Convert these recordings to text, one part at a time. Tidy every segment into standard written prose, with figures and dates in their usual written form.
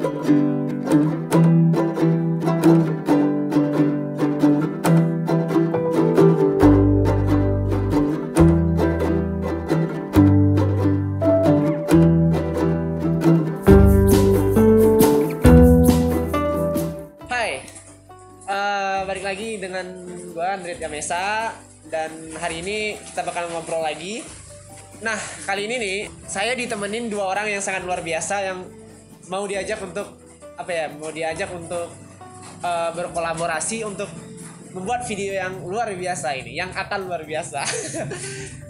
Balik lagi dengan gue Andreet Gamesa, dan hari ini kita bakal ngobrol lagi. Nah, kali ini nih saya ditemenin dua orang yang sangat luar biasa yang mau diajak untuk berkolaborasi untuk membuat video yang luar biasa ini, yang akan luar biasa.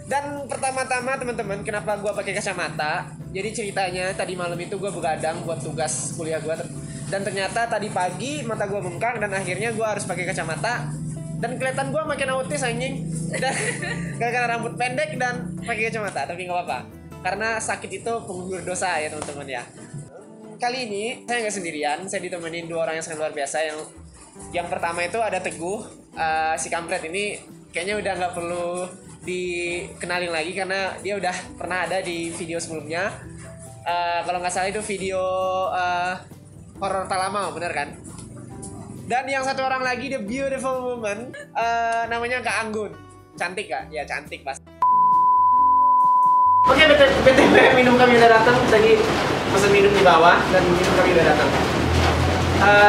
Dan pertama-tama teman-teman, kenapa gue pakai kacamata? Jadi ceritanya tadi malam itu gue begadang buat tugas kuliah gue, dan ternyata tadi pagi mata gue bengkak dan akhirnya gue harus pakai kacamata, dan kelihatan gue makin autis anjing. Dan gara-gara rambut pendek dan pakai kacamata, tapi nggak apa-apa karena sakit itu penggugur dosa ya teman-teman ya. Kali ini saya nggak sendirian, saya ditemenin dua orang yang sangat luar biasa. Yang pertama itu ada Teguh, si kampret ini kayaknya udah nggak perlu dikenalin lagi karena dia udah pernah ada di video sebelumnya. Kalau nggak salah itu video horor Talamau, bener kan? Dan yang satu orang lagi, the beautiful woman, namanya Kak Anggun. Cantik Kak? Ya cantik pas. Oke, BTW minum kami udah datang. Tadi pesan minum di bawah dan minum kami udah datang.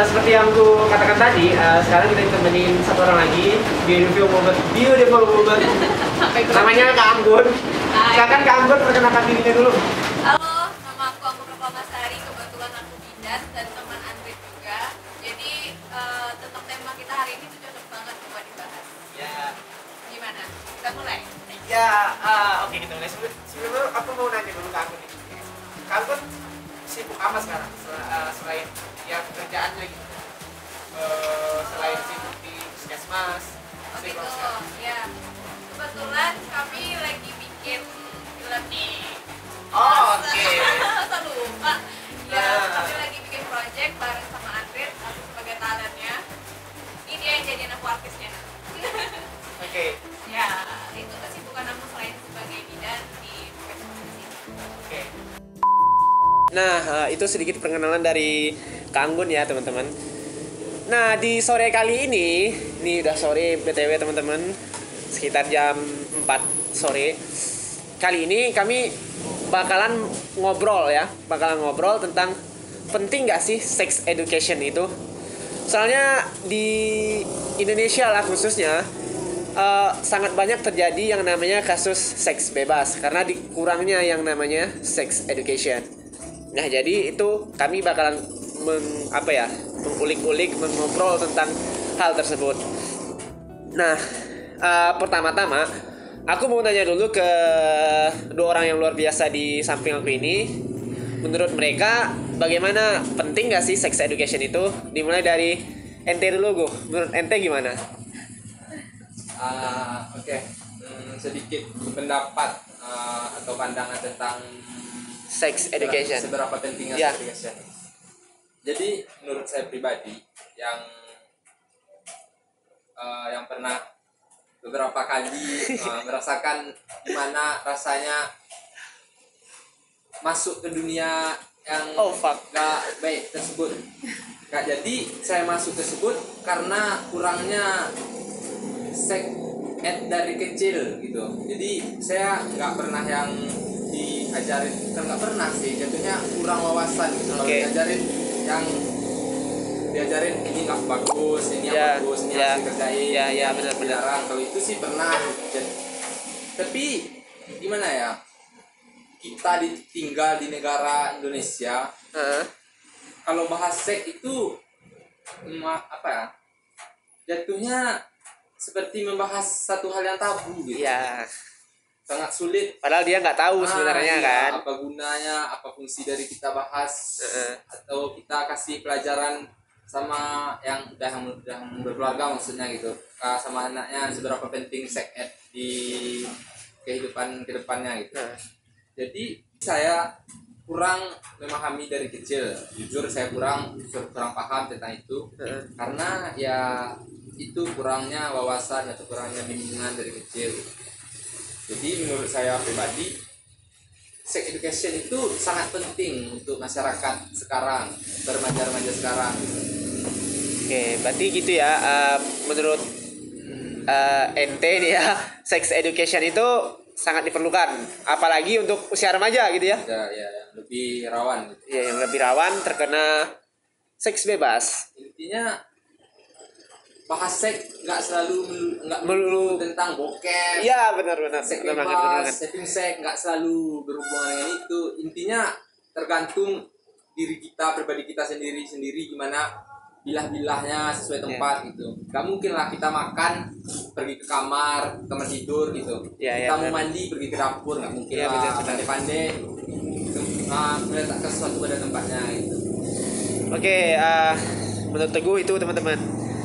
Seperti yang aku katakan tadi, sekarang kita ditemenin satu orang lagi, beautiful woman. Namanya Kak Anggun. Silakan Kak Anggun perkenalkan dirinya dulu. Halo, nama aku Anggun Prapamasari. Kebetulan aku bidan dan teman Andreet juga. Jadi tentang tema kita hari ini tuh cocok banget buat dibahas. Ya. Gimana? Kita mulai? Ya, oke kita mulai. Sebelumnya aku mau nanya dulu ke Anggun nih. Kak Anggun sibuk apa sekarang selain ya pekerjaannya gitu? Selain sibuk di puskesmas, Oh sibuk gitu, sekarang. ya. Kebetulan kami lagi bikin film nih. Oh, oke. Masa lupa? Ya, kami lagi bikin project bareng sama Andreet. Aku sebagai talentnya. Ini dia yang jadiin aku artisnya. Oke. Ya, itu kesibukan aku selain sebagai bidan di puskesmas ini. Oke. Nah, itu sedikit perkenalan dari Kak Anggun ya teman-teman. Nah, di sore kali ini udah sore BTW teman-teman, sekitar jam 4 sore. Kali ini kami bakalan ngobrol tentang penting gak sih sex education itu. Soalnya di Indonesia lah khususnya, sangat banyak terjadi yang namanya kasus seks bebas karena dikurangnya yang namanya sex education. Nah, jadi itu kami bakalan mengulik-ulik, mengobrol tentang hal tersebut. Nah, pertama-tama aku mau nanya dulu ke dua orang yang luar biasa di samping aku ini. Menurut mereka bagaimana, penting gak sih sex education itu? Dimulai dari ente dulu, Gu. Menurut ente gimana? Oke. Sedikit pendapat atau pandangan tentang Sex education. seberapa pentingnya Ya. sex education. Jadi menurut saya pribadi yang pernah beberapa kali merasakan gimana rasanya masuk ke dunia yang gak baik tersebut. Jadi saya masuk tersebut karena kurangnya sex ed dari kecil gitu. Jadi saya nggak pernah yang diajarin, nggak pernah sih, jatuhnya kurang wawasan gitu. Kalau diajarin ini nggak bagus, ini yang bagus, ini harus dikerjain. Ya benar-benar. Kalau itu sih pernah. Tapi gimana ya? Kita tinggal di negara Indonesia. Kalau bahas seks itu jatuhnya seperti membahas satu hal yang tabu gitu. Ya. Sangat sulit. Padahal dia nggak tahu sebenarnya kan. Apa gunanya, apa fungsi dari kita bahas, atau kita kasih pelajaran sama yang udah berkeluarga maksudnya gitu, sama anaknya seberapa penting sex ed di kehidupan kedepannya gitu. Jadi saya kurang memahami dari kecil, jujur saya kurang paham tentang itu, karena ya itu kurangnya wawasan atau kurangnya bimbingan dari kecil. Jadi menurut saya pribadi, sex education itu sangat penting untuk masyarakat sekarang. remaja-remaja sekarang. Oke, berarti gitu ya. Menurut ente nih ya, sex education itu sangat diperlukan, apalagi untuk usia remaja gitu ya. Ya, yang lebih rawan gitu. Ya, yang lebih rawan terkena seks bebas. Intinya bahas seks nggak selalu nggak Melulu. tentang bokep. Iya, benar-benar. Seks Benar banget, benar bebas, banget. setting seks nggak selalu berhubungan dengan itu. Intinya tergantung diri kita, pribadi kita sendiri gimana bilah-bilahnya sesuai tempat gitu. Gak mungkin lah kita makan pergi ke kamar tidur gitu. Iya, Kita mau benar. mandi pergi ke dapur nggak mungkin Iya, lah. benar. Pandai-pandai meletakkan sesuatu pada tempatnya gitu. Oke, menurut Teguh itu teman-teman.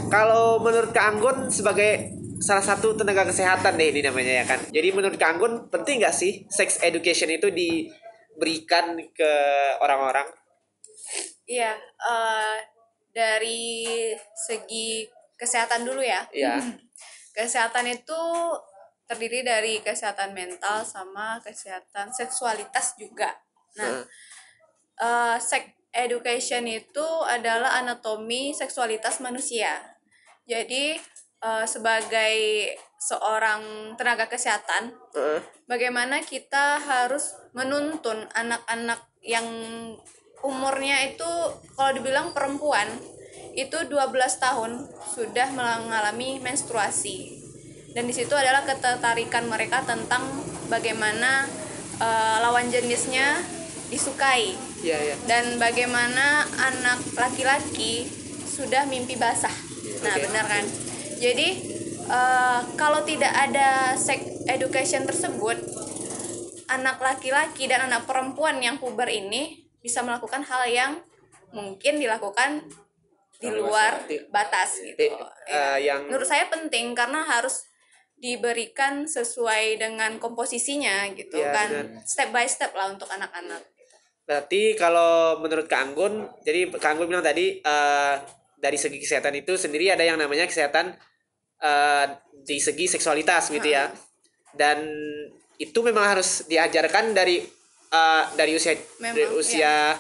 Kalau menurut Kak Anggun sebagai salah satu tenaga kesehatan deh ini namanya ya kan. Jadi menurut Kak Anggun penting nggak sih sex education itu diberikan ke orang-orang? Iya, dari segi kesehatan dulu ya. Iya. Kesehatan itu terdiri dari kesehatan mental sama kesehatan seksualitas juga. Nah, sex education itu adalah anatomi seksualitas manusia. Jadi sebagai seorang tenaga kesehatan, bagaimana kita harus menuntun anak-anak yang umurnya itu kalau dibilang perempuan itu 12 tahun sudah mengalami menstruasi. Dan di situ adalah ketertarikan mereka tentang bagaimana lawan jenisnya disukai. Iya. Dan bagaimana anak laki-laki sudah mimpi basah. Nah, Oke. benar kan? Jadi kalau tidak ada sex education tersebut, anak laki-laki dan anak perempuan yang puber ini bisa melakukan hal yang mungkin dilakukan di luar batas gitu. Yang Menurut saya penting karena harus diberikan sesuai dengan komposisinya gitu Ya, kan, benar. step by step lah untuk anak-anak. berarti kalau menurut Kak Anggun, jadi Kak Anggun bilang tadi dari segi kesehatan itu sendiri ada yang namanya kesehatan di segi seksualitas gitu ya. Dan itu memang harus diajarkan dari usia Memang, dari usia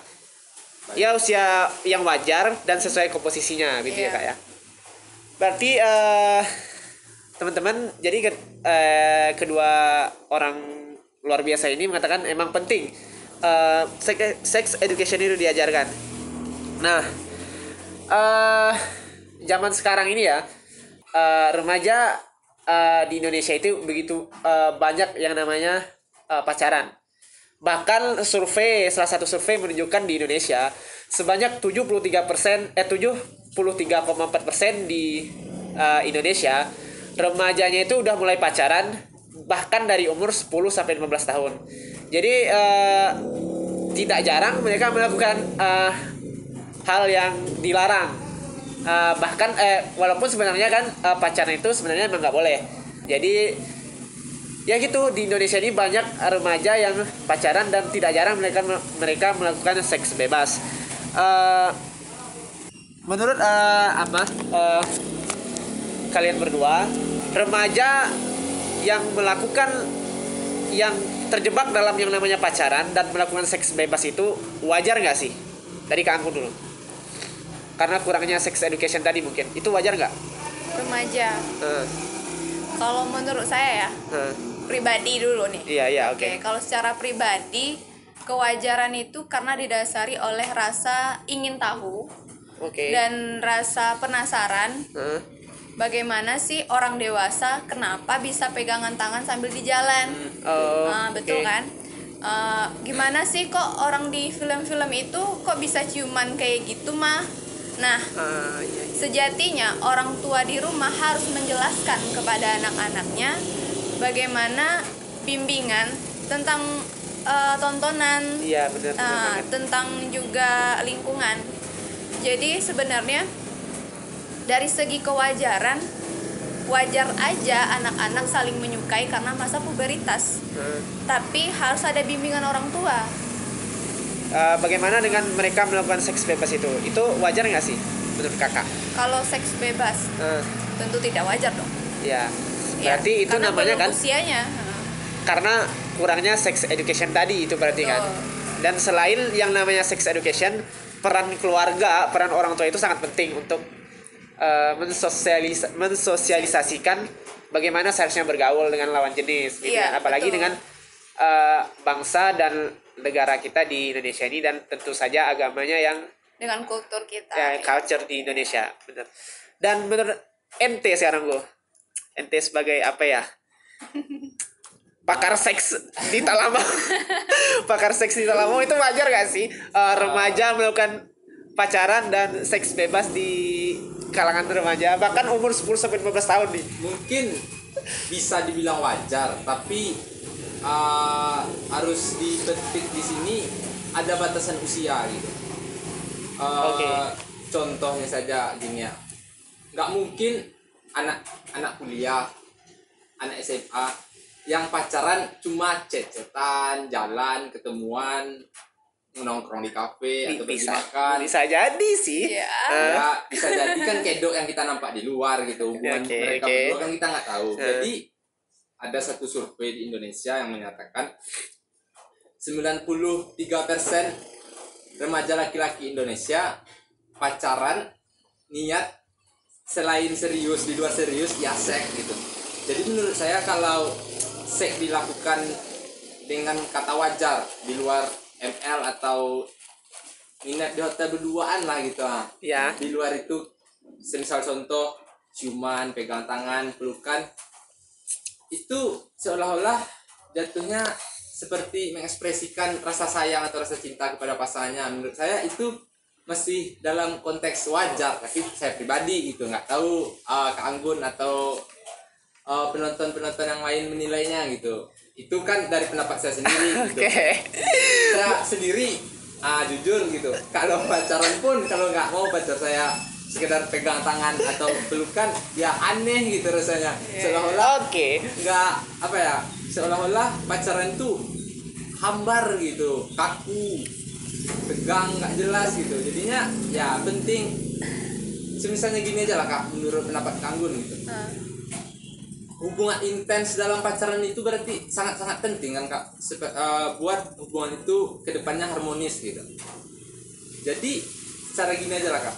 usia yang wajar dan sesuai komposisinya gitu ya Iya. Kak ya. Berarti teman-teman jadi kedua orang luar biasa ini mengatakan emang penting sex education itu diajarkan. Nah, zaman sekarang ini ya remaja di Indonesia itu begitu banyak yang namanya pacaran. Bahkan salah satu survei menunjukkan di Indonesia sebanyak 73%, 73,4% di Indonesia remajanya itu udah mulai pacaran bahkan dari umur 10 sampai 15 tahun. Jadi tidak jarang mereka melakukan hal yang dilarang. Bahkan walaupun sebenarnya kan pacaran itu sebenarnya memang nggak boleh. Jadi ya gitu, di Indonesia ini banyak remaja yang pacaran dan tidak jarang mereka melakukan seks bebas. Menurut kalian berdua, remaja yang terjebak dalam yang namanya pacaran dan melakukan seks bebas itu wajar nggak sih? Dari Kak Anggun dulu. Karena kurangnya sex education tadi mungkin. Itu wajar nggak? Remaja. Kalau menurut saya ya, pribadi dulu nih. Iya, oke. Kalau secara pribadi, kewajaran itu karena didasari oleh rasa ingin tahu Oke. dan rasa penasaran. Bagaimana sih orang dewasa kenapa bisa pegangan tangan sambil di jalan? Betul kan? Gimana sih kok orang di film-film itu kok bisa ciuman kayak gitu mah? Nah, Iya. sejatinya orang tua di rumah harus menjelaskan kepada anak-anaknya bagaimana bimbingan tentang tontonan, Iya, benar banget. tentang juga lingkungan. Jadi sebenarnya dari segi kewajaran, wajar aja anak-anak saling menyukai karena masa puberitas. Tapi harus ada bimbingan orang tua. Bagaimana dengan mereka melakukan seks bebas itu? Itu wajar nggak sih menurut kakak? Kalau seks bebas, tentu tidak wajar dong. Ya, Ya, berarti itu karena namanya kan belum usianya. karena kurangnya sex education tadi itu berarti kan. Betul. Dan selain yang namanya sex education, peran keluarga, peran orang tua itu sangat penting untuk mensosialisasikan bagaimana seharusnya bergaul dengan lawan jenis gitu Iya, kan. Apalagi betul. dengan bangsa dan negara kita di Indonesia ini, dan tentu saja agamanya yang Dengan kultur kita. culture di Indonesia, bener. Dan menurut ente sekarang ente sebagai apa ya, pakar seks di Talamau pakar seks di Talamau, itu wajar gak sih remaja melakukan pacaran dan seks bebas di kalangan remaja bahkan umur 10-15 tahun nih? Mungkin bisa dibilang wajar, tapi harus dipetik di sini ada batasan usia gitu. Oke. Contohnya saja gini ya, nggak mungkin anak kuliah, anak SMA yang pacaran cuma chat-chatan, jalan, ketemuan, nongkrong di kafe atau pergi makan. Bisa jadi sih. Iya. Ya, bisa jadi kan kedok yang kita nampak di luar gitu, hubungan mereka berdua kan kita nggak tahu. Jadi ada satu survei di Indonesia yang menyatakan 93% remaja laki-laki Indonesia pacaran niat selain serius, di luar serius ya seks gitu. Jadi menurut saya kalau seks dilakukan dengan kata wajar di luar ML atau minat di hotel berduaan lah gitu Ya. Di luar itu semisal contoh ciuman, pegang tangan, pelukan, itu seolah-olah jatuhnya seperti mengekspresikan rasa sayang atau rasa cinta kepada pasangannya. Menurut saya itu masih dalam konteks wajar, tapi saya pribadi gitu nggak tahu Kak Anggun atau penonton-penonton yang lain menilainya gitu. Itu kan dari pendapat saya sendiri gitu. Saya sendiri jujur gitu, kalau pacaran pun kalau nggak mau pacar saya sekedar pegang tangan atau pelukan ya aneh gitu rasanya. Seolah-olah nggak apa ya, seolah-olah pacaran tuh hambar gitu, kaku, tegang, nggak jelas gitu. Jadinya ya penting semisalnya gini aja lah Kak, menurut pendapat Kak Anggun gitu. Hubungan intens dalam pacaran itu berarti sangat-sangat penting kan Kak, buat hubungan itu kedepannya harmonis gitu. Jadi cara gini aja lah Kak,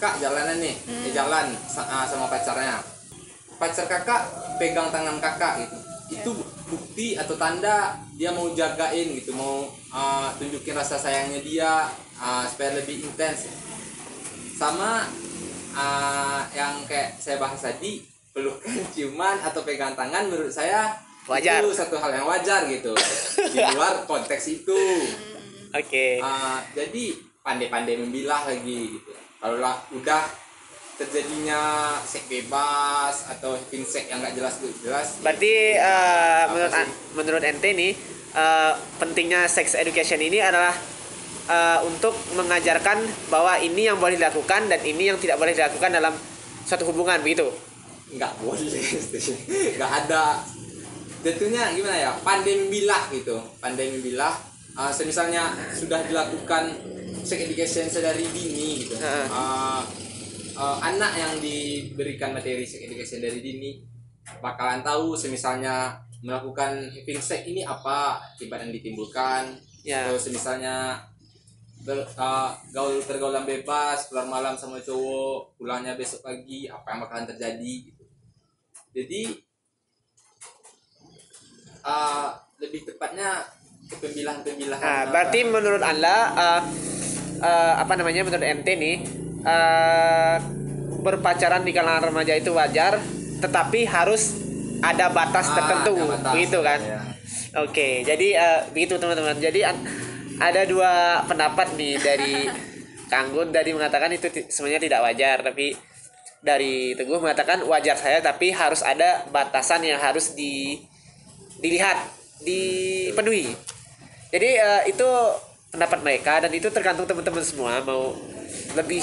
Kak jalanan nih, jalan sama pacarnya, pacar kakak pegang tangan kakak gitu, itu bukti atau tanda dia mau jagain gitu, mau tunjukin rasa sayangnya dia supaya lebih intens. Sama yang kayak saya bahas tadi, pelukan, ciuman atau pegang tangan, menurut saya wajar. Itu satu hal yang wajar gitu di luar konteks itu. Jadi pandai-pandai memilah lagi gitu. Kalau udah terjadinya seks bebas atau seks yang nggak jelas, berarti menurut ente nih pentingnya sex education ini adalah untuk mengajarkan bahwa ini yang boleh dilakukan dan ini yang tidak boleh dilakukan dalam suatu hubungan, begitu? Nggak boleh, nggak ada. Jatuhnya gimana ya, pandai memilah gitu, pandai memilah. Misalnya sudah dilakukan sex education sedari dini gitu, anak yang diberikan materi sex education dari dini bakalan tahu semisalnya melakukan having sex ini apa akibat yang ditimbulkan, atau semisalnya pergaulan bebas, keluar malam sama cowok, pulangnya besok pagi, apa yang bakalan terjadi gitu. Jadi lebih tepatnya ke pemilahan. Berarti menurut Anda menurut ente nih berpacaran di kalangan remaja itu wajar, tetapi harus ada batas tertentu, begitu kan? Ya. Oke, jadi begitu teman-teman. Jadi ada dua pendapat nih dari Kanggun, dari mengatakan itu sebenarnya tidak wajar, tapi dari Teguh mengatakan wajar saya, tapi harus ada batasan yang harus dilihat, dipenuhi. Jadi itu pendapat mereka, dan itu tergantung teman-teman semua mau lebih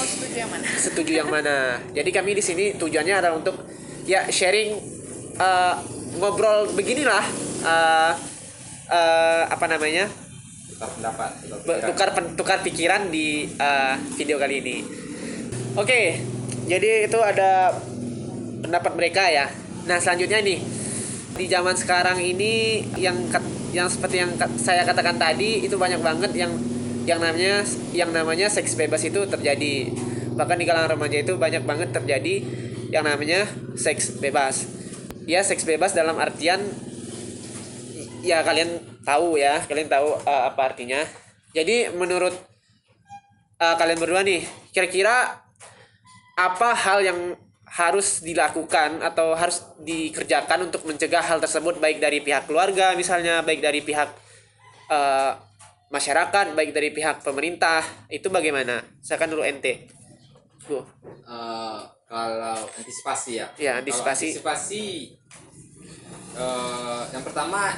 setuju yang mana. Jadi kami di sini tujuannya adalah untuk ya sharing, ngobrol beginilah, tukar pikiran di video kali ini. Oke, jadi itu ada pendapat mereka ya. Nah selanjutnya nih, di zaman sekarang ini yang seperti yang saya katakan tadi, itu banyak banget yang yang namanya seks bebas itu terjadi. Bahkan di kalangan remaja itu banyak banget terjadi yang namanya seks bebas. Ya, seks bebas dalam artian ya kalian tahu apa artinya. Jadi menurut kalian berdua nih, kira-kira apa hal yang harus dilakukan atau harus dikerjakan untuk mencegah hal tersebut, baik dari pihak keluarga misalnya, baik dari pihak masyarakat, baik dari pihak pemerintah, itu bagaimana? Silakan dulu ente. Kalau antisipasi ya. Ya, antisipasi. Kalau antisipasi yang pertama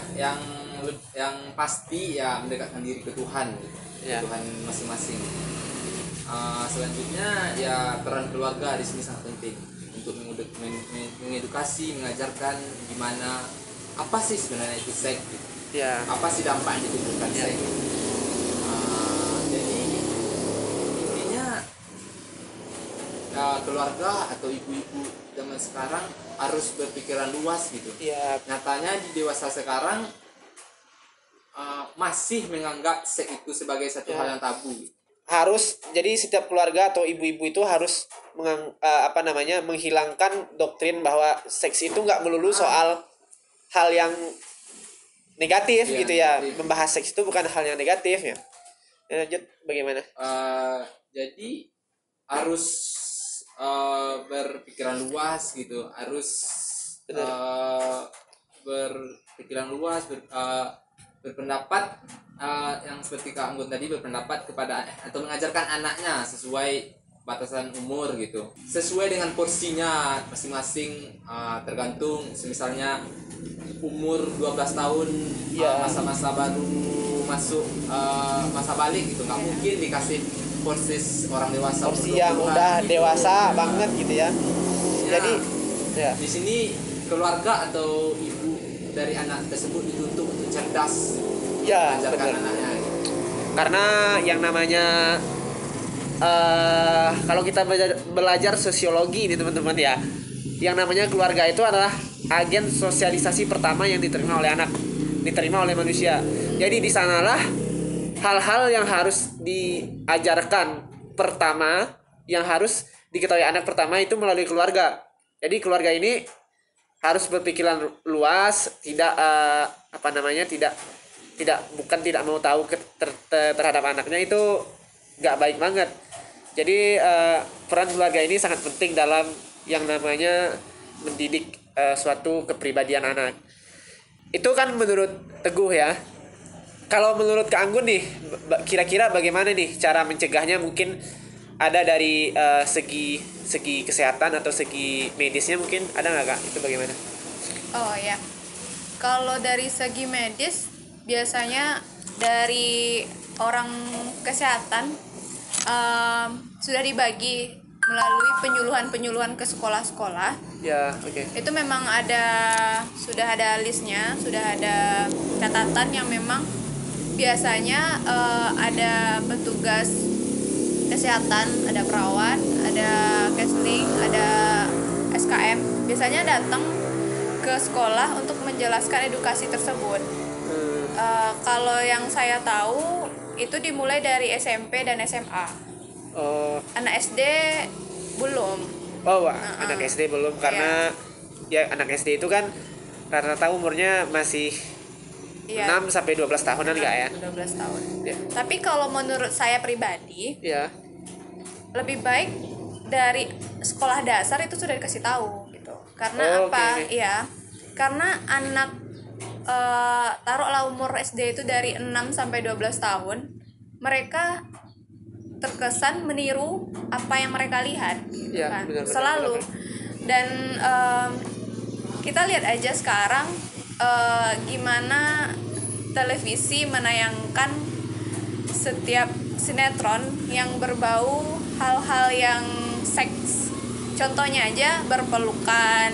yang pasti ya mendekatkan diri ke Tuhan gitu. Ya. Tuhan masing-masing. Selanjutnya ya peran keluarga di sini sangat penting untuk mengedukasi, mengajarkan gimana apa sih sebenarnya itu seks gitu. Ya. Apa sih dampak yang ditimbulkan seks. Jadi intinya keluarga atau ibu-ibu zaman sekarang harus berpikiran luas gitu. Ya. Nyatanya di dewasa sekarang masih menganggap seks itu sebagai satu hal yang tabu. Harus, jadi setiap keluarga atau ibu-ibu itu harus menghilangkan doktrin bahwa seks itu nggak melulu soal hal yang negatif gitu ya. Negatif. Membahas seks itu bukan hal yang negatif ya. Lanjut, bagaimana? Jadi harus berpikiran luas gitu, harus berpikiran luas, berpendapat yang seperti Kak Anggun tadi, berpendapat kepada atau mengajarkan anaknya sesuai batasan umur gitu, sesuai dengan porsinya masing-masing, tergantung misalnya umur 12 tahun masa-masa baru masuk masa balik gitu, nggak mungkin dikasih porsi orang dewasa, porsi yang udah gitu. dewasa banget gitu ya. Jadi ya. Di sini keluarga atau ibu dari anak tersebut dituntut untuk cerdas mengajarkan anaknya gitu. Karena yang namanya kalau kita belajar sosiologi ini teman-teman ya, yang namanya keluarga itu adalah agen sosialisasi pertama yang diterima oleh anak, diterima oleh manusia. Jadi di sanalah hal-hal yang harus diajarkan pertama, yang harus diketahui anak pertama itu melalui keluarga. Jadi keluarga ini harus berpikiran luas, tidak tidak mau tahu terhadap anaknya, itu nggak baik banget. Jadi peran keluarga ini sangat penting dalam yang namanya mendidik suatu kepribadian anak. Itu kan menurut Teguh ya. Kalau menurut Kak Anggun nih, kira-kira bagaimana nih cara mencegahnya? Mungkin ada dari segi kesehatan atau segi medisnya, mungkin ada nggak Kak? Itu bagaimana? Oh ya, kalau dari segi medis biasanya dari orang kesehatan sudah dibagi melalui penyuluhan ke sekolah-sekolah. Ya, oke. Itu memang sudah ada listnya, sudah ada catatan yang memang biasanya ada petugas kesehatan, ada perawat, ada counseling, ada SKM. Biasanya datang ke sekolah untuk menjelaskan edukasi tersebut. Kalau yang saya tahu itu dimulai dari SMP dan SMA. Anak SD belum. Anak SD belum, karena ya anak SD itu kan rata-rata umurnya masih 6 sampai 12 tahunan enggak ya? 12 tahun. Ya. Tapi kalau menurut saya pribadi, lebih baik dari sekolah dasar itu sudah dikasih tahu gitu. Karena Iya. Karena anak taruhlah umur SD itu dari 6 sampai 12 tahun, mereka terkesan meniru apa yang mereka lihat kan? Benar-benar. Selalu. Dan kita lihat aja sekarang gimana televisi menayangkan setiap sinetron yang berbau hal-hal yang seks. Contohnya aja berpelukan,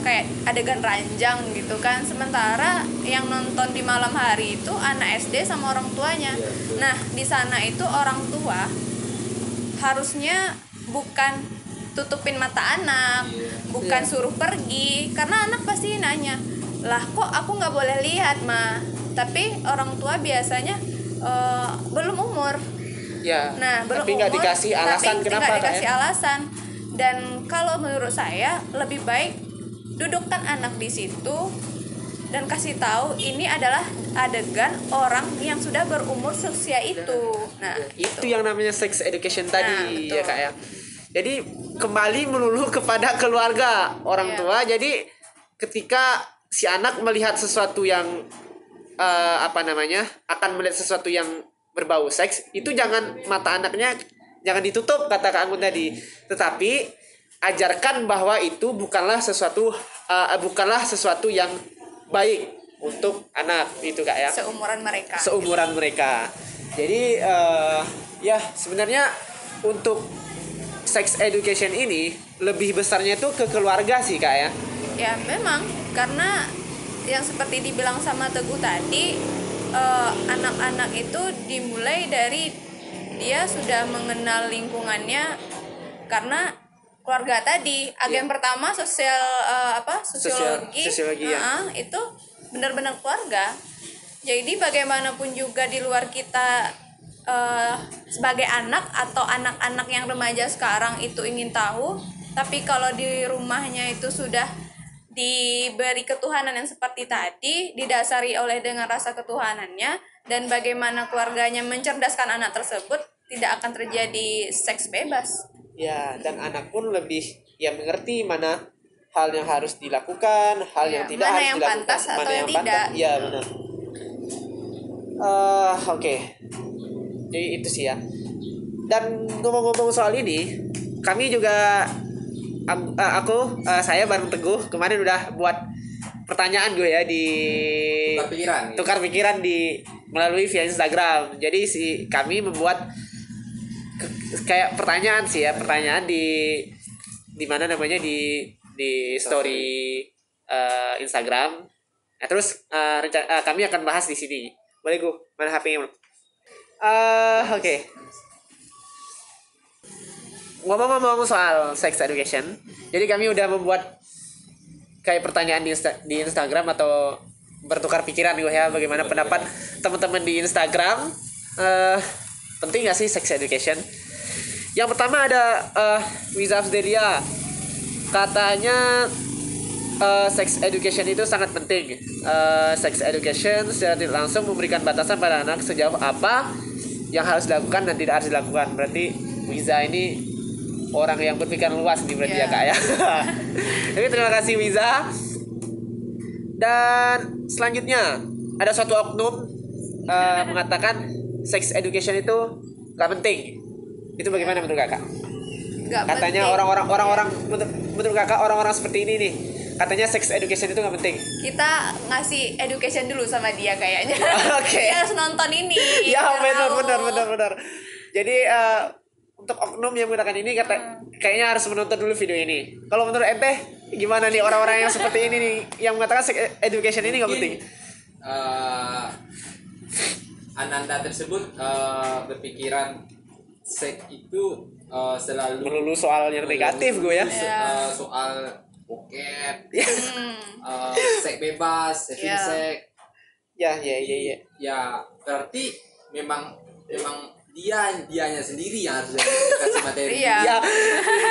kayak adegan ranjang gitu kan. Sementara yang nonton di malam hari itu anak SD sama orang tuanya. Nah, di sana itu orang tua harusnya bukan tutupin mata anak, bukan suruh pergi, karena anak pasti nanya, lah kok aku nggak boleh lihat ma. Tapi orang tua biasanya belum umur. Ya. Nah, belum Tapi nggak umur, dikasih alasan tapi kenapa nggak Kak, dikasih ya? alasan. Dan kalau menurut saya lebih baik dudukkan anak di situ dan kasih tahu ini adalah adegan orang yang sudah berumur seusia itu. Nah, Itu yang namanya sex education tadi betul. ya Kak ya. Jadi kembali melulu kepada keluarga orang Iya. tua. Jadi ketika si anak melihat sesuatu yang akan melihat sesuatu yang berbau seks, itu jangan mata anaknya jangan ditutup kata Kak Anggun tadi, tetapi ajarkan bahwa itu bukanlah sesuatu yang baik untuk anak itu Kak ya. Seumuran mereka. Jadi ya sebenarnya untuk sex education ini lebih besarnya itu ke keluarga sih Kak ya. Ya memang karena yang seperti dibilang sama Teguh tadi, anak-anak itu dimulai dari dia sudah mengenal lingkungannya karena keluarga tadi. Agen pertama sosiologi ya. itu benar-benar keluarga. Jadi bagaimanapun juga di luar kita sebagai anak atau anak-anak yang remaja sekarang itu ingin tahu, tapi kalau di rumahnya itu sudah diberi ketuhanan yang seperti tadi, didasari oleh dengan rasa ketuhanannya, dan bagaimana keluarganya mencerdaskan anak tersebut, tidak akan terjadi seks bebas. Ya, dan anak pun lebih mengerti mana hal yang harus dilakukan, hal yang tidak mana harus yang dilakukan, pantas mana atau yang tidak. pantas. Ya, benar. Oke. Jadi itu sih ya. Dan ngomong-ngomong soal ini, kami juga saya bareng Teguh kemarin udah buat pertanyaan gue ya di tukar pikiran melalui via Instagram. Jadi kami membuat kayak pertanyaan di mana namanya di story Instagram. Nah, terus kami akan bahas di sini. Boleh gue mana HP-nya? Oke. Ngomong-ngomong soal sex education, jadi kami udah membuat kayak pertanyaan di Instagram atau bertukar pikiran gue ya, bagaimana pendapat teman-teman di Instagram, penting nggak sih sex education? Yang pertama ada Wiza Afdelia, katanya sex education itu sangat penting. Sex education secara tidak langsung memberikan batasan pada anak sejauh apa yang harus dilakukan dan tidak harus dilakukan. Berarti Wiza ini orang yang berpikiran luas nih berarti ya Kak ya. Jadi terima kasih Wiza. Dan selanjutnya ada suatu oknum mengatakan sex education itu gak penting. Itu bagaimana menurut Kakak? Katanya orang-orang menurut Kakak orang-orang seperti ini nih, katanya sex education itu gak penting. Kita ngasih education dulu sama dia kayaknya. Oke. Dia harus nonton ini. Ya benar. Jadi untuk oknum yang menggunakan ini kayaknya harus menonton dulu video ini. Kalau menurut ente gimana nih orang-orang yang seperti ini nih yang mengatakan sex education ini gak penting? Ananda tersebut berpikiran seks itu selalu melulu soal yang negatif gue ya. Soal bokep, seks bebas, saving seks. Ya, berarti memang dianya sendiri yang harus dikasih materi. Iya.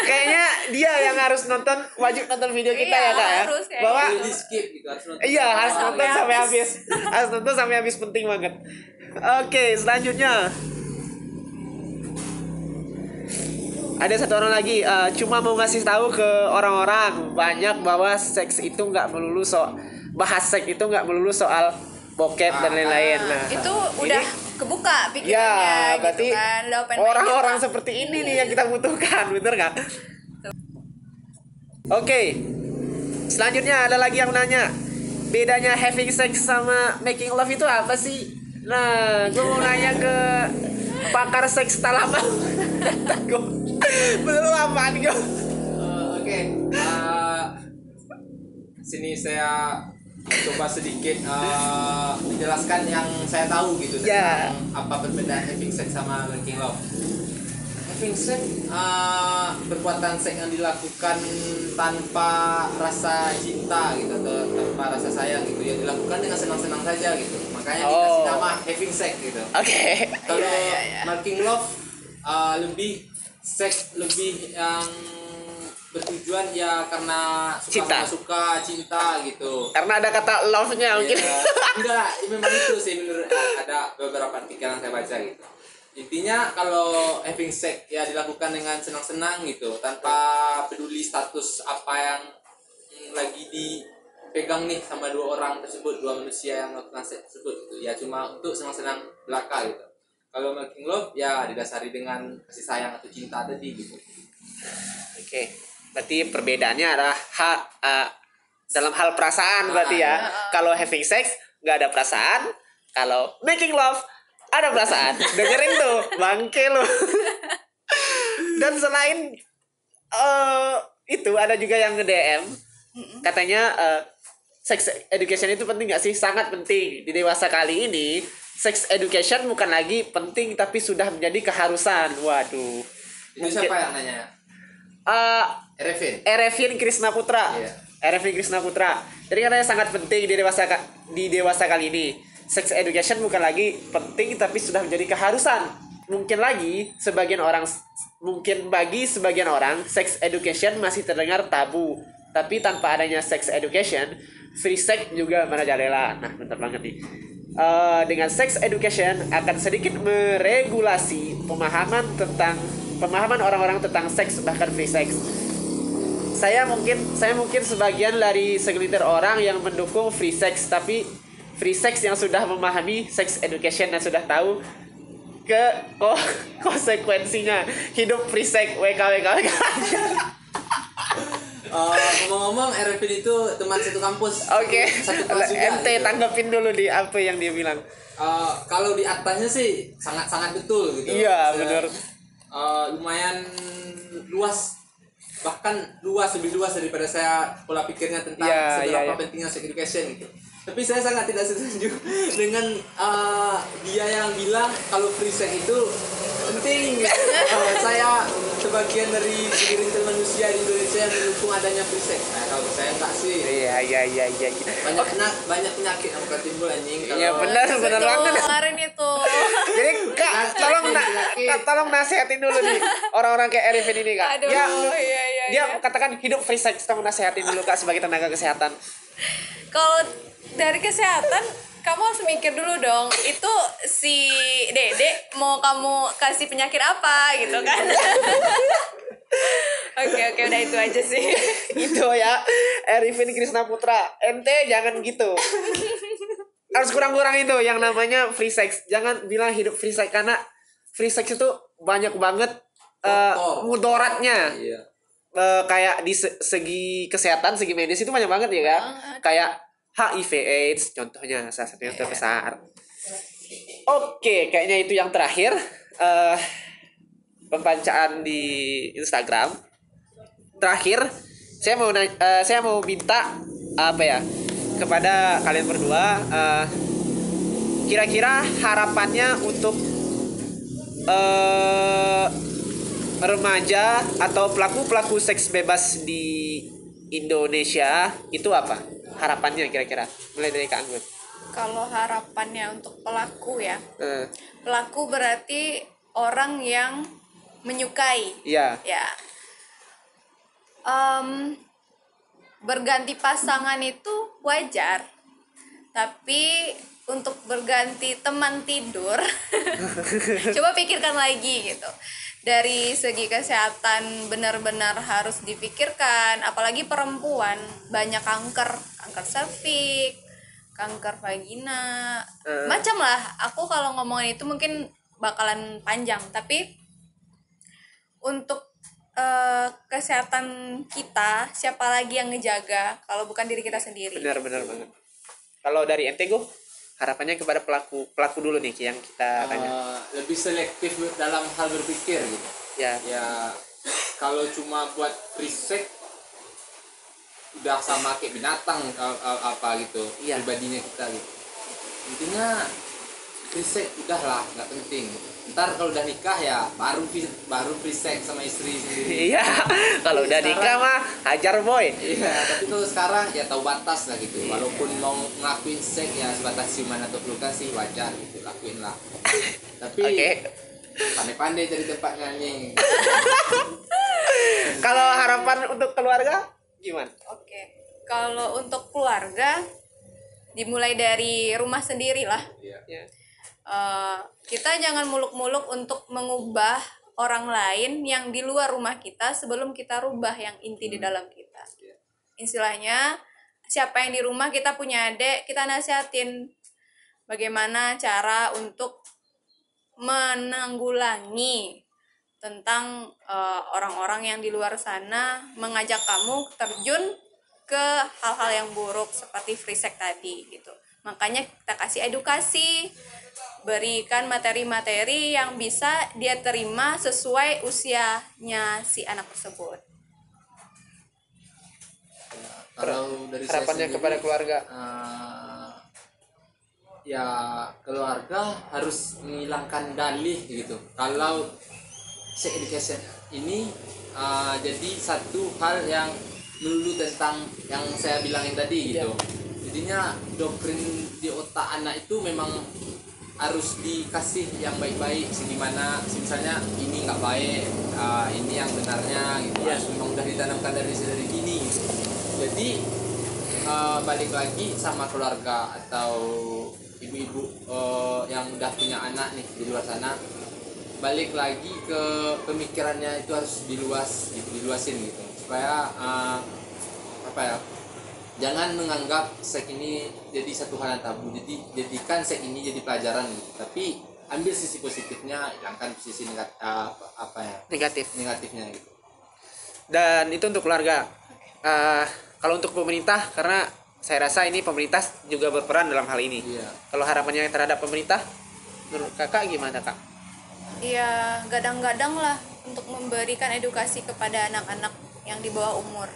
Kayaknya dia yang harus wajib nonton video kita ya Kak ya. Bahwa di skip gitu, harus nonton. Iya, harus nonton sampai habis. Harus nonton sampai habis, penting banget. Oke, selanjutnya ada satu orang lagi, cuma mau ngasih tahu ke orang-orang banyak bahwa seks itu nggak melulu bahas seks itu nggak melulu soal bokep dan lain-lain. Nah, itu udah kebuka pikirannya. Ya, berarti gitu kan. orang-orang seperti ini nih yang kita butuhkan, bener nggak? Oke, selanjutnya ada lagi yang nanya, bedanya having sex sama making love itu apa sih? Nah, gue mau nanya ke pakar seks talama. Bener apaan gue? Oke. Sini saya coba sedikit menjelaskan yang saya tahu gitu tentang apa perbedaan having sex sama making love. Having sex perbuatan seks yang dilakukan tanpa rasa cinta gitu atau tanpa rasa sayang gitu, yang dilakukan dengan senang-senang saja gitu. makanya dikasih nama having sex gitu. Oke. Kalau Iya. making love lebih seks lebih yang bertujuan ya karena Cinta. suka cinta gitu. Karena ada kata love-nya mungkin. Ya, enggak, memang itu sih menurut ada beberapa artikel yang saya baca gitu. Intinya kalau having sex ya dilakukan dengan senang-senang gitu, tanpa peduli status apa yang lagi dipegang nih sama dua orang tersebut, dua manusia yang melakukan seks tersebut gitu. Ya cuma untuk senang-senang belaka gitu. Kalau making love ya didasari dengan kasih sayang atau cinta tadi gitu. Oke. Berarti perbedaannya adalah dalam hal perasaan berarti ya. Kalau having sex nggak ada perasaan, kalau making love ada perasaan. Dengerin tuh, bangke lu. Dan selain itu ada juga yang nge-DM katanya sex education itu penting nggak sih? Sangat penting. Di dewasa kali ini sex education bukan lagi penting tapi sudah menjadi keharusan. Waduh. Itu siapa yang nanya? Erevin Krisna Putra. Iya. Erevin Krisna Putra. Jadi katanya sangat penting di dewasa kali ini. Sex education bukan lagi penting tapi sudah menjadi keharusan. Mungkin bagi sebagian orang sex education masih terdengar tabu. Tapi tanpa adanya sex education, free sex juga merajalela. Nah, bentar banget nih. Dengan sex education akan sedikit meregulasi pemahaman orang-orang tentang seks, bahkan free sex. Saya mungkin sebagian dari segelintir orang yang mendukung free sex, tapi free sex yang sudah memahami sex education dan sudah tahu konsekuensinya hidup free sex. WKWK. Ngomong-ngomong, Ervin itu teman satu kampus. Oke. Satu kelas juga. MT Gitu. tanggapin dulu di apa yang dia bilang. Kalau di atasnya sih sangat betul gitu. Iya, benar. Lumayan luas, bahkan lebih luas daripada saya pola pikirnya tentang seberapa pentingnya sex education gitu. Tapi saya sangat tidak setuju dengan dia yang bilang kalau free sex itu penting gitu. Saya sebagian dari segelintir manusia di Indonesia yang mendukung adanya free sex. Nah, kalau saya enggak sih. Iya. Banyak penyakit yang akan timbul anjing. Iya, benar banget. Kemarin itu. Jadi Kak, tolong nasihatin dulu nih orang-orang kayak Erevin ini Kak. Aduh, iya. Dia katakan hidup free sex, tolong nasihatin dulu Kak sebagai tenaga kesehatan. Kalau dari kesehatan kamu harus mikir dulu dong, itu si Dede mau kamu kasih penyakit apa gitu kan. Oke, udah itu aja sih. Gitu ya, Erevin Krisna Putra. Ente jangan gitu. Harus kurang-kurang itu yang namanya free sex. Jangan bilang hidup free sex, karena free sex itu banyak banget mudaratnya. Iya. Kayak di segi kesehatan, segi medis itu banyak banget ya kan. Kayak HIV/AIDS contohnya salah satu yang terbesar. Oke, kayaknya itu yang terakhir pembacaan di Instagram. Terakhir, saya mau minta kepada kalian berdua, kira-kira harapannya untuk remaja atau pelaku seks bebas di Indonesia itu apa? Harapannya kira-kira mulai dari Kak Anggun. Kalau harapannya untuk pelaku ya, pelaku berarti orang yang menyukai. Iya. Ya. Berganti pasangan itu wajar, tapi untuk berganti teman tidur coba pikirkan lagi gitu. Dari segi kesehatan benar-benar harus dipikirkan, apalagi perempuan, banyak kanker serviks, kanker vagina, macam lah. Aku kalau ngomongin itu mungkin bakalan panjang, tapi untuk kesehatan kita, siapa lagi yang ngejaga kalau bukan diri kita sendiri? Benar banget. Kalau dari Entego, harapannya kepada pelaku dulu nih yang kita tanya. Lebih selektif dalam hal berpikir gitu. Ya. Kalau cuma buat free sex udah sama kayak binatang apa gitu. Iya. Pribadinya kita gitu. Intinya free sex udahlah nggak penting. Ntar kalau udah nikah ya baru free sex sama istri sendiri. Iya, kalau udah nikah mah hajar boy. Iya, tapi kalau sekarang ya tahu batas lah gitu. Walaupun mau ngelakuin seks ya sebatas ciuman atau pelukan sih wajar gitu, lakuin lah. Tapi pandai-pandai cari tempatnya nih. Kalau harapan untuk keluarga gimana? Oke. Kalau untuk keluarga dimulai dari rumah sendiri lah. Iya. Kita jangan muluk-muluk untuk mengubah orang lain yang di luar rumah kita sebelum kita rubah yang inti di dalam kita. Istilahnya, siapa yang di rumah kita punya adik, kita nasihatin bagaimana cara untuk menanggulangi tentang orang-orang yang di luar sana mengajak kamu terjun ke hal-hal yang buruk seperti free sex tadi gitu. Makanya kita kasih edukasi, berikan materi-materi yang bisa dia terima sesuai usianya si anak tersebut. Kalau dari saya Harapannya sendiri, kepada keluarga. Ya keluarga harus menghilangkan dalih gitu. Kalau sex education ini jadi satu hal yang melulu tentang yang saya bilangin tadi gitu. Jadinya doktrin di otak anak itu memang harus dikasih yang baik-baik, gimana misalnya ini nggak baik, ini yang benarnya gitu. Harus memang udah ditanamkan dari gini gitu. Jadi balik lagi sama keluarga atau ibu-ibu yang udah punya anak nih di luar sana, balik lagi ke pemikirannya itu harus diluasin gitu supaya jangan menganggap seks ini jadi satu hal yang tabu. Jadi jadikan seks ini jadi pelajaran gitu. Tapi ambil sisi positifnya, hilangkan sisi negatifnya gitu. Dan itu untuk keluarga. Kalau untuk pemerintah, karena saya rasa ini pemerintah juga berperan dalam hal ini. Iya. Kalau harapannya terhadap pemerintah, menurut kakak gimana kak? Ya gadang-gadang lah untuk memberikan edukasi kepada anak-anak yang di bawah umur.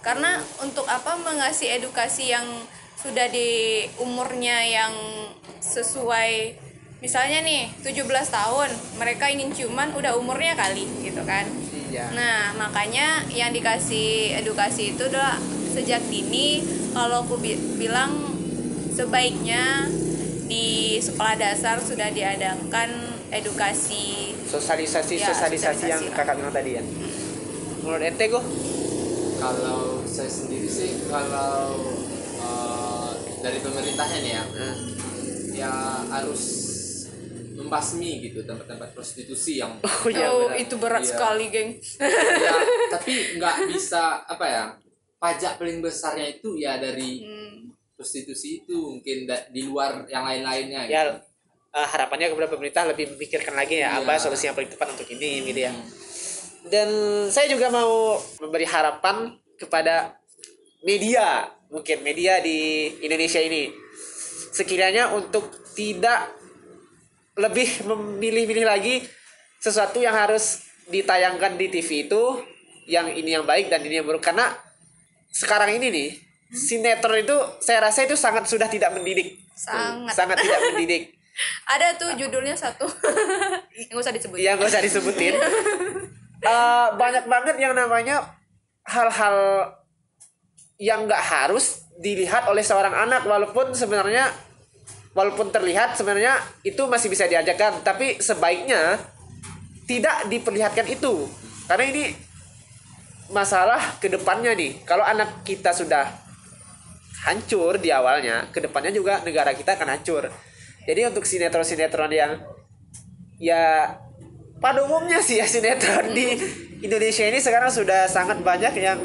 Karena untuk apa mengasih edukasi yang sudah di umurnya yang sesuai, misalnya nih 17 tahun mereka ingin ciuman udah umurnya kali gitu kan. Iya. Nah makanya yang dikasih edukasi itu udah sejak dini. Kalau aku bilang sebaiknya di sekolah dasar sudah diadakan edukasi, Sosialisasi yang lah. kakak bilang tadi ya. Menurut ente kok? Kalau saya sendiri sih, kalau dari pemerintahnya nih ya harus membasmi gitu tempat-tempat prostitusi yang Benar. Itu berat Iya. sekali geng. ya, tapi nggak bisa pajak paling besarnya itu ya dari prostitusi itu, mungkin di luar yang lain-lainnya gitu. Ya harapannya kepada pemerintah lebih memikirkan lagi ya, Iya. apa solusi yang paling tepat untuk ini gitu ya. Dan saya juga mau memberi harapan kepada media, mungkin media di Indonesia ini, sekiranya untuk tidak lebih memilih-milih lagi sesuatu yang harus ditayangkan di TV itu, yang ini yang baik dan ini yang buruk. Karena sekarang ini nih sinetron itu saya rasa itu sudah tidak mendidik, sangat tidak mendidik. Ada tuh judulnya satu nggak usah disebut. Yang gak usah disebutin. Banyak banget yang namanya hal-hal yang nggak harus dilihat oleh seorang anak, walaupun terlihat sebenarnya itu masih bisa diajarkan, tapi sebaiknya tidak diperlihatkan itu, karena ini masalah kedepannya nih. Kalau anak kita sudah hancur di awalnya, kedepannya juga negara kita akan hancur. Jadi untuk sinetron-sinetron yang ya pada umumnya sih ya, sinetron di Indonesia ini sekarang sudah sangat banyak yang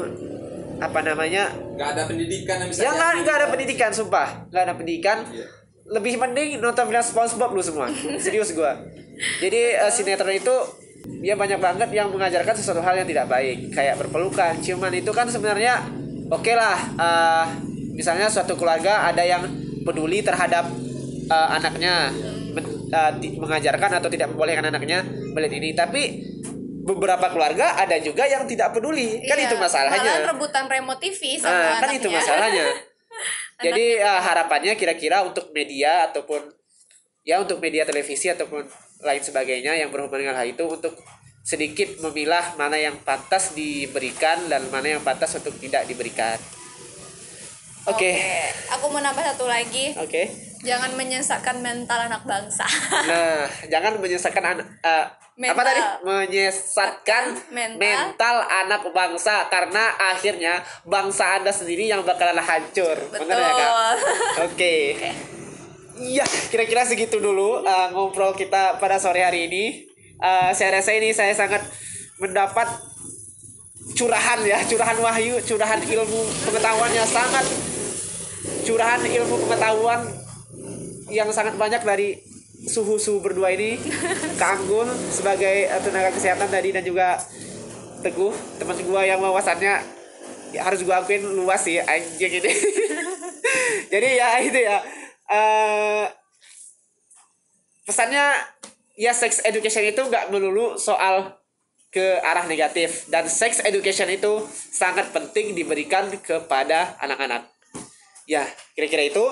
nggak ada pendidikan yang bisa nggak ada pendidikan, sumpah nggak ada pendidikan. Iya. Lebih mending nonton film SpongeBob lu semua, serius gua. Jadi sinetron itu ya banyak banget yang mengajarkan sesuatu hal yang tidak baik, kayak berpelukan, ciuman. Itu kan sebenarnya oke lah, misalnya suatu keluarga ada yang peduli terhadap anaknya, mengajarkan atau tidak membolehkan anaknya melihat ini, tapi beberapa keluarga ada juga yang tidak peduli. Kan itu masalahnya. Malah rebutan remote TV sama Kan anaknya. itu masalahnya. Jadi harapannya kira-kira untuk media ataupun ya untuk media televisi ataupun lain sebagainya yang berhubungan dengan hal itu, untuk sedikit memilah mana yang pantas diberikan dan mana yang pantas untuk tidak diberikan. Oke. Aku mau nambah satu lagi. Oke. Jangan menyesatkan mental anak bangsa. Nah, jangan menyesatkan apa tadi? Menyesatkan mental anak bangsa, karena akhirnya bangsa Anda sendiri yang bakalan hancur. Betul. Benar ya, Kak? Oke. Iya, kira-kira segitu dulu ngobrol kita pada sore hari ini. Saya rasa ini saya sangat mendapat curahan wahyu, curahan ilmu pengetahuan yang sangat, curahan ilmu pengetahuan yang sangat banyak dari suhu berdua ini. Kak Anggun sebagai tenaga kesehatan tadi, dan juga Teguh teman gua yang wawasannya ya, harus gua akuin luas sih anjing ini. Jadi ya itu ya, pesannya ya, sex education itu nggak melulu soal ke arah negatif, dan sex education itu sangat penting diberikan kepada anak-anak. Ya, kira-kira itu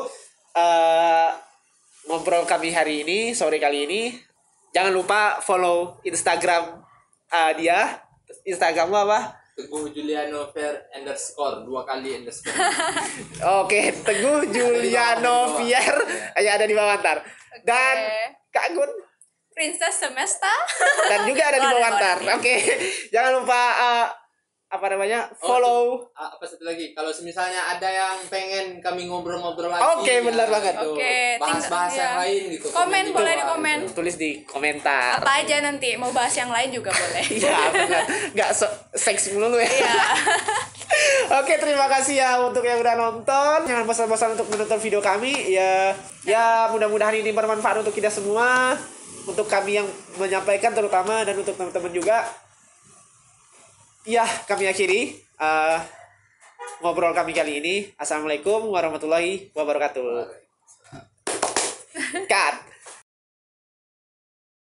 ngobrol kami hari ini, sore kali ini. Jangan lupa follow Instagram dia. Instagrammu apa? Teguh Juliano Fair _ 2 kali _ Oke, Teguh Juliano Fier. Ya, ada di bawah ntar. Dan Kak Gun Princess Semesta. dan juga ada di bawah ntar. Oke. Jangan lupa apa namanya? Follow. Apa satu lagi? Kalau misalnya ada yang pengen kami ngobrol-ngobrol lagi. Oke, benar banget. Oke, bahas-bahas yang lain gitu. Komen boleh di komen. Tulis di komentar. Apa aja nanti mau bahas yang lain juga boleh. Iya, benar. Nggak seks melulu ya. Iya. Oke, terima kasih ya untuk yang udah nonton. Jangan bosan-bosan untuk menonton video kami. Ya mudah-mudahan ini bermanfaat untuk kita semua. Untuk kami yang menyampaikan terutama, dan untuk teman-teman juga. Ya, kami akhiri ngobrol kami kali ini. Assalamualaikum warahmatullahi wabarakatuh. Cut.